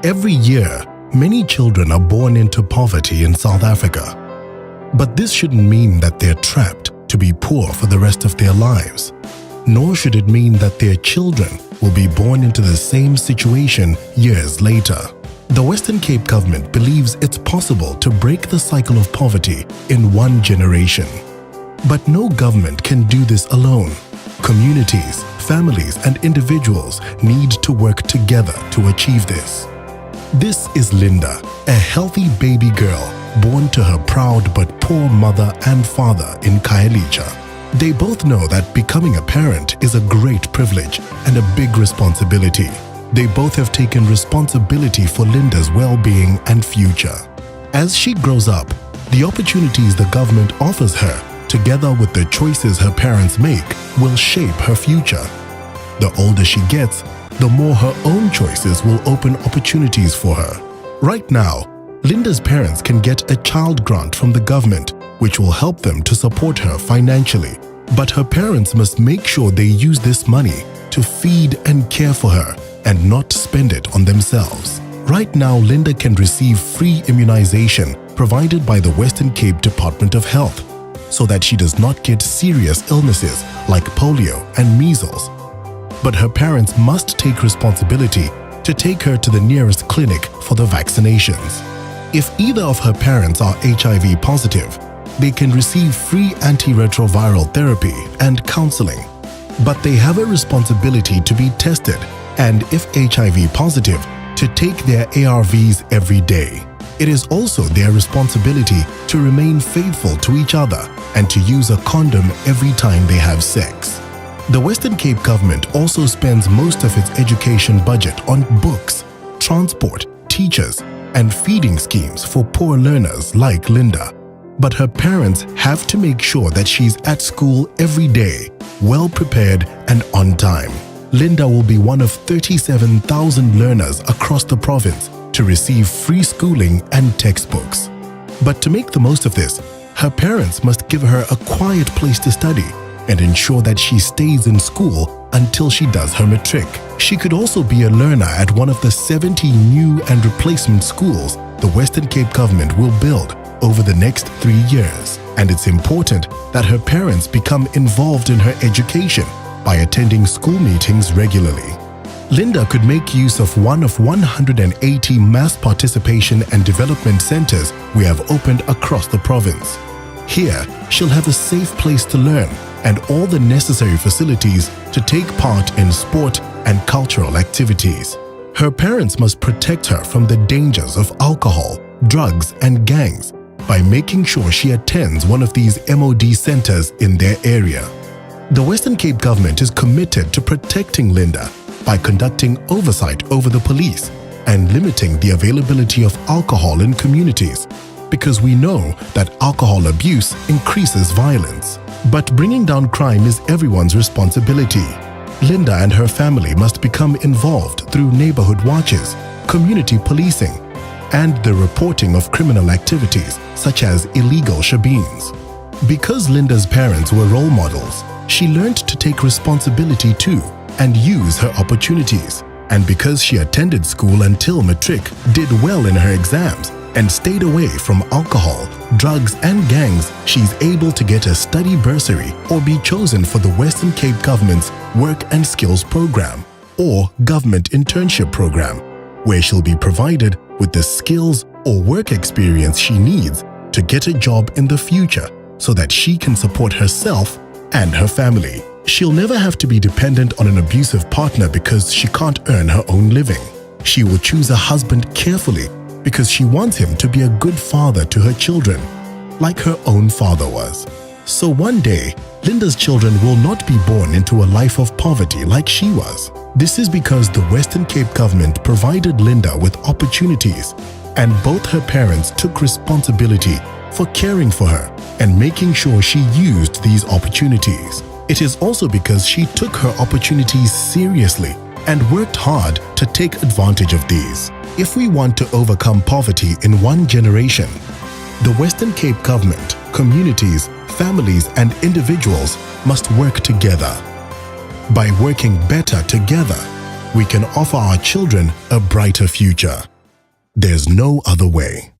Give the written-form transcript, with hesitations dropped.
Every year, many children are born into poverty in South Africa. But this shouldn't mean that they're trapped to be poor for the rest of their lives. Nor should it mean that their children will be born into the same situation years later. The Western Cape government believes it's possible to break the cycle of poverty in one generation. But no government can do this alone. Communities, families, and individuals need to work together to achieve this. This is Linda, a healthy baby girl born to her proud but poor mother and father in Khayelitsha. They both know that becoming a parent is a great privilege and a big responsibility. They both have taken responsibility for Linda's well-being and future. As she grows up, the opportunities the government offers her, together with the choices her parents make, will shape her future. The older she gets, the more her own choices will open opportunities for her. Right now, Linda's parents can get a child grant from the government, which will help them to support her financially. But her parents must make sure they use this money to feed and care for her and not spend it on themselves. Right now, Linda can receive free immunization provided by the Western Cape Department of Health so that she does not get serious illnesses like polio and measles. But her parents must take responsibility to take her to the nearest clinic for the vaccinations. If either of her parents are HIV positive, they can receive free antiretroviral therapy and counseling. But they have a responsibility to be tested and, if HIV positive, to take their ARVs every day. It is also their responsibility to remain faithful to each other and to use a condom every time they have sex. The Western Cape government also spends most of its education budget on books, transport, teachers, and feeding schemes for poor learners like Linda. But her parents have to make sure that she's at school every day, well prepared and on time. Linda will be one of 37,000 learners across the province to receive free schooling and textbooks. But to make the most of this, her parents must give her a quiet place to study and ensure that she stays in school until she does her matric. She could also be a learner at one of the 70 new and replacement schools the Western Cape government will build over the next 3 years. And it's important that her parents become involved in her education by attending school meetings regularly. Linda could make use of one of 180 mass participation and development centers we have opened across the province. Here, she'll have a safe place to learn and all the necessary facilities to take part in sport and cultural activities. Her parents must protect her from the dangers of alcohol, drugs, and gangs by making sure she attends one of these MOD centers in their area. The Western Cape government is committed to protecting Linda by conducting oversight over the police and limiting the availability of alcohol in communities, because we know that alcohol abuse increases violence. But bringing down crime is everyone's responsibility. Linda and her family must become involved through neighborhood watches, community policing, and the reporting of criminal activities such as illegal shebeens. Because Linda's parents were role models, she learned to take responsibility too and use her opportunities. And because she attended school until matric, did well in her exams, and stayed away from alcohol, drugs, and gangs, she's able to get a study bursary or be chosen for the Western Cape government's Work and Skills program or government internship program, where she'll be provided with the skills or work experience she needs to get a job in the future so that she can support herself and her family. She'll never have to be dependent on an abusive partner because she can't earn her own living. She will choose a husband carefully because she wants him to be a good father to her children, like her own father was. So one day, Linda's children will not be born into a life of poverty like she was. This is because the Western Cape government provided Linda with opportunities, and both her parents took responsibility for caring for her and making sure she used these opportunities. It is also because she took her opportunities seriously and worked hard to take advantage of these. If we want to overcome poverty in one generation, the Western Cape government, communities, families, and individuals must work together. By working better together, we can offer our children a brighter future. There's no other way.